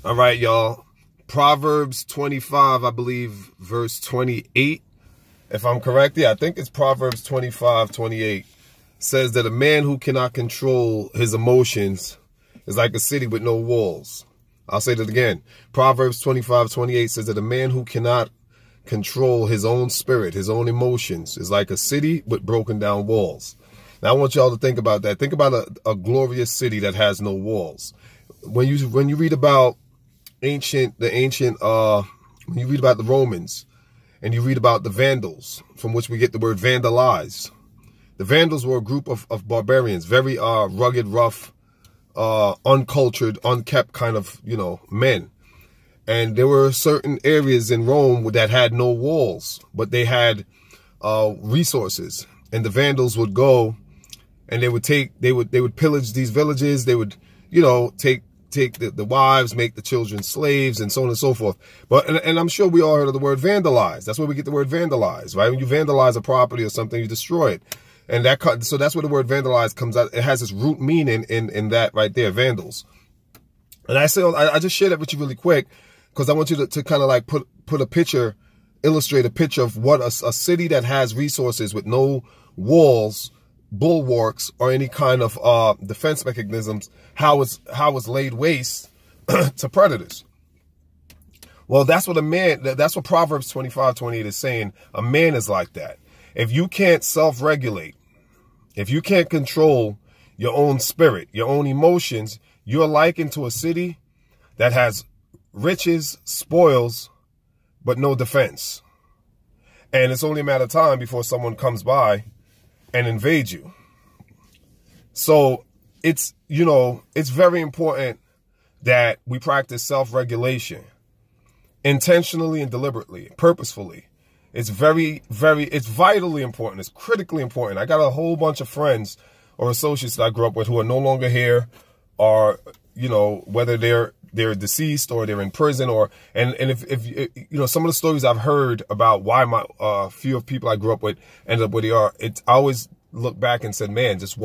All right, y'all. Proverbs 25, I believe, verse 28. If I'm correct, yeah, I think it's Proverbs 25:28. Says that a man who cannot control his emotions is like a city with no walls. I'll say that again. Proverbs 25:28 says that a man who cannot control his own spirit, his own emotions, is like a city with broken down walls. Now, I want y'all to think about that. Think about a glorious city that has no walls. When you read about when you read about the Romans and you read about the Vandals, from which we get the word vandalize. The Vandals were a group of barbarians, very rugged, rough, uncultured, unkept kind of, men. And there were certain areas in Rome that had no walls, but they had resources. And the Vandals would go and they would pillage these villages. They would, take the wives, make the children slaves, and so on and so forth. But and I'm sure we all heard of the word vandalize. That's where we get the word vandalize, right? When you vandalize a property or something, you destroy it. And so that's where the word vandalize comes out. It has its root meaning in that right there, vandals. And I just share that with you really quick because I want you to kind of like put a picture, illustrate a picture of what a city that has resources with no walls, bulwarks, or any kind of defense mechanisms, how it's laid waste to predators. Well, that's what Proverbs 25:28 is saying. A man is like that. If you can't self-regulate, if you can't control your own spirit, your own emotions, you're likened to a city that has riches, spoils, but no defense. And it's only a matter of time before someone comes by and invades you. So it's very important that we practice self-regulation intentionally and deliberately, purposefully. It's it's vitally important. It's critically important. I got a whole bunch of friends or associates that I grew up with who are no longer here, or, whether they're deceased or they're in prison, and if some of the stories I've heard about why my few of people I grew up with ended up where they are, I always look back and said, man, just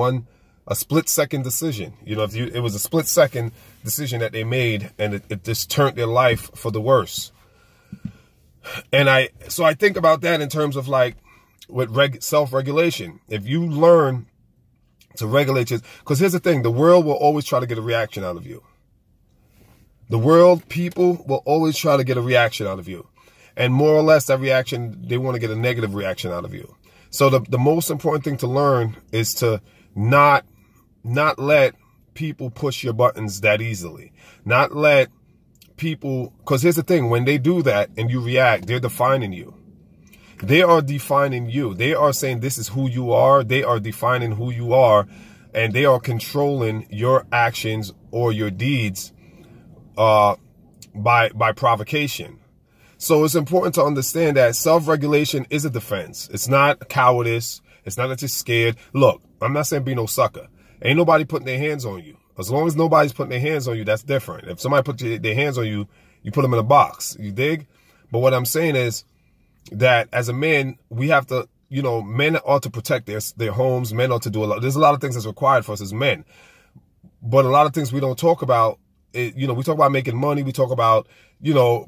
a split-second decision. It was a split-second decision that they made, and it just turned their life for the worse. And so I think about that in terms of like with self-regulation. If you learn to regulate because here's the thing, the world will always try to get a reaction out of you. People will always try to get a reaction out of you. And more or less that reaction, they want to get a negative reaction out of you. So the most important thing to learn is to not let people push your buttons that easily. Not let people, because here's the thing, when they do that and you react, they're defining you. They are defining you. They are saying this is who you are. They are defining who you are, and they are controlling your actions or your deeds by provocation. So it's important to understand that self-regulation is a defense. It's not cowardice. It's not that you're scared. Look, I'm not saying be no sucker. Ain't nobody putting their hands on you. As long as nobody's putting their hands on you, that's different. If somebody put their hands on you, you put them in a box. You dig? But what I'm saying is that as a man, we have to, men ought to protect their homes. Men ought to do a lot. There's a lot of things that's required for us as men. But a lot of things we don't talk about. We talk about making money. We talk about,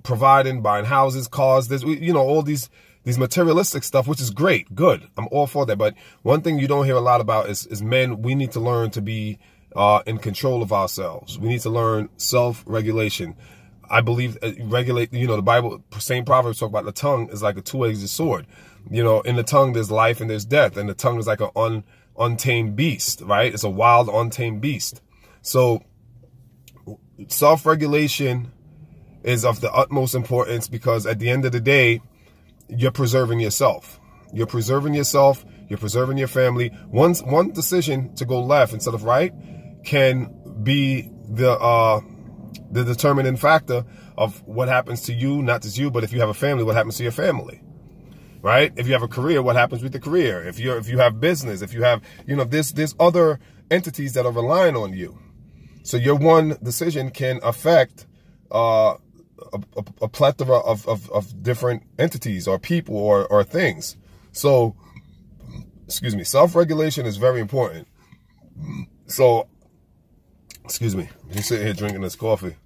providing, buying houses, cars. There's, all these materialistic stuff, which is great, good. I'm all for that. But one thing you don't hear a lot about is men. We need to learn to be in control of ourselves. We need to learn self-regulation. I believe regulate. The Bible, same Proverbs talk about the tongue is like a two-edged sword. In the tongue there's life and there's death, and the tongue is like an untamed beast, right? It's a wild, untamed beast. So self-regulation is of the utmost importance because at the end of the day, you're preserving yourself. You're preserving yourself. You're preserving your family. One decision to go left instead of right can be the determining factor of what happens to you, not just you, but if you have a family, what happens to your family, right? If you have a career, what happens with the career? If you have business, if you have, there's other entities that are relying on you. So your one decision can affect a plethora of different entities or people or things. So, excuse me, self-regulation is very important. So, excuse me, I'm just sitting here drinking this coffee.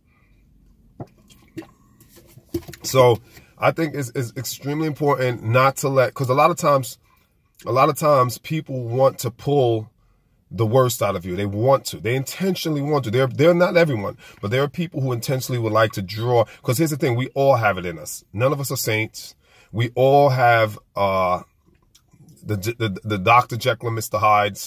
So I think it's extremely important not to let, because a lot of times people want to pull the worst out of you. They want to. They intentionally want to. They're not everyone, but there are people who intentionally would like to draw. Because here's the thing: we all have it in us. None of us are saints. We all have the Dr. Jekyll and Mr. Hyde. It's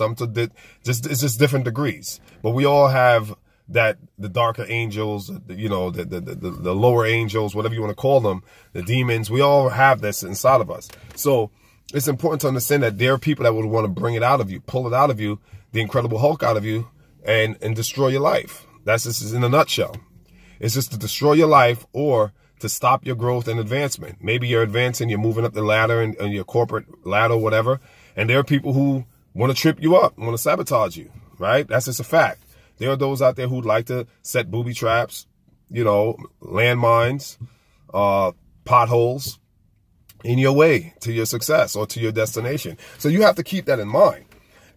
just different degrees. But we all have that, the darker angels, you know, the lower angels, whatever you want to call them, the demons. We all have this inside of us. So it's important to understand that there are people that would want to bring it out of you, pull it out of you, the Incredible Hulk out of you, and destroy your life. That's just in a nutshell. It's just to destroy your life or to stop your growth and advancement. Maybe you're advancing, you're moving up the ladder and your corporate ladder or whatever, and there are people who want to trip you up, want to sabotage you, right? That's just a fact. There are those out there who'd like to set booby traps, you know, landmines, potholes in your way to your success or to your destination. So you have to keep that in mind.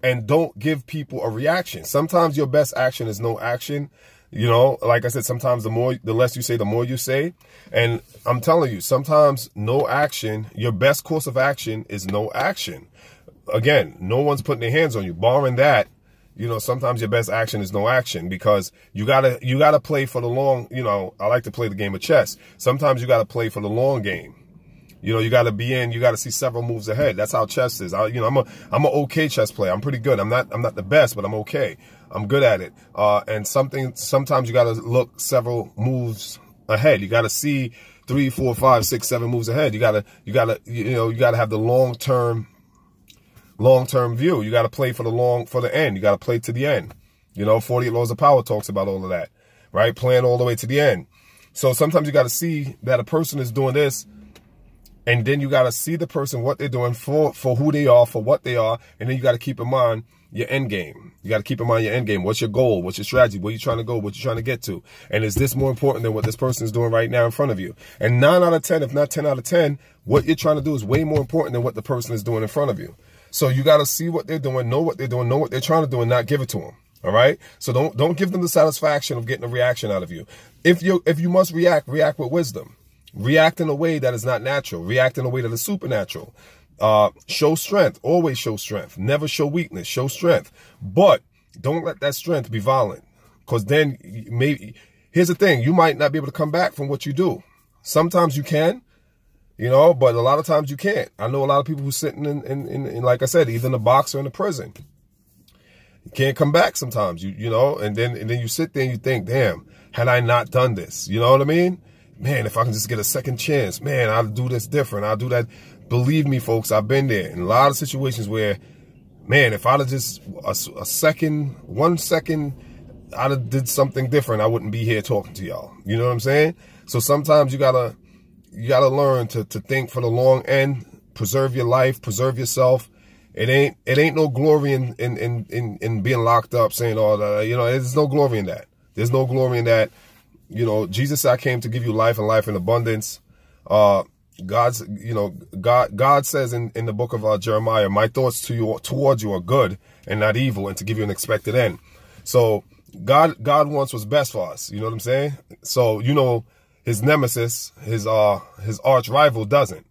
And don't give people a reaction. Sometimes your best action is no action. You know, like I said, sometimes the less you say, the more you say. And I'm telling you, sometimes no action, your best course of action is no action. Again, no one's putting their hands on you. Barring that, you know, sometimes your best action is no action, because you gotta play for the long, you know, I like to play the game of chess. Sometimes you gotta play for the long game. You know, you got to be in, you got to see several moves ahead. That's how chess is. I'm an okay chess player. I'm pretty good. I'm not the best, but I'm okay. I'm good at it. And sometimes you got to look several moves ahead. You got to see 3, 4, 5, 6, 7 moves ahead. You got to have the long-term view. You got to play for the end. You got to play to the end. You know, 48 Laws of Power talks about all of that, right? Playing all the way to the end. So sometimes you got to see that a person is doing this, and then you got to see the person, what they're doing, for who they are, for what they are. And then you got to keep in mind your end game. You got to keep in mind your end game. What's your goal? What's your strategy? Where you trying to go? What you trying to get to? And is this more important than what this person is doing right now in front of you? And 9 out of 10, if not 10 out of 10, what you're trying to do is way more important than what the person is doing in front of you. So you got to see what they're doing, know what they're doing, know what they're trying to do, and not give it to them. All right. So don't give them the satisfaction of getting a reaction out of you. If you must react with wisdom. React in a way that is not natural. React in a way that is supernatural. Show strength. Always show strength. Never show weakness. Show strength. But don't let that strength be violent. Because then maybe, here's the thing, you might not be able to come back from what you do. Sometimes you can, you know, but a lot of times you can't. I know a lot of people who sitting in like I said, either in a box or in a prison. You can't come back sometimes, you know, and then you sit there and you think, damn, had I not done this, you know what I mean? Man, if I can just get a second chance, man, I'll do this different. I'll do that. Believe me, folks, I've been there in a lot of situations where, man, if I'd have just one second, I'd have did something different, I wouldn't be here talking to y'all. You know what I'm saying? So sometimes you gotta learn to think for the long end, preserve your life, preserve yourself. It ain't no glory in being locked up, saying all that. You know, there's no glory in that. There's no glory in that. You know, Jesus said, I came to give you life and life in abundance. God says in the book of Jeremiah, my thoughts towards you are good and not evil, and to give you an expected end. So God wants what's best for us. You know what I'm saying? So, you know, his nemesis, his arch rival doesn't.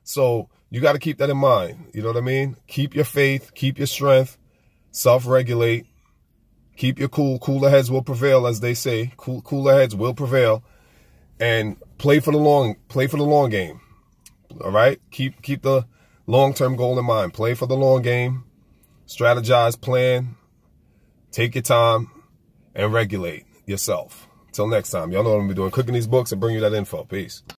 So you got to keep that in mind. You know what I mean? Keep your faith, keep your strength, self-regulate. Keep your cool. Cooler heads will prevail, as they say. Cooler heads will prevail, and play for the long game. All right. Keep the long-term goal in mind. Play for the long game. Strategize, plan, take your time, and regulate yourself. Till next time, y'all know what I'm gonna be doing. Cooking these books and bring you that info. Peace.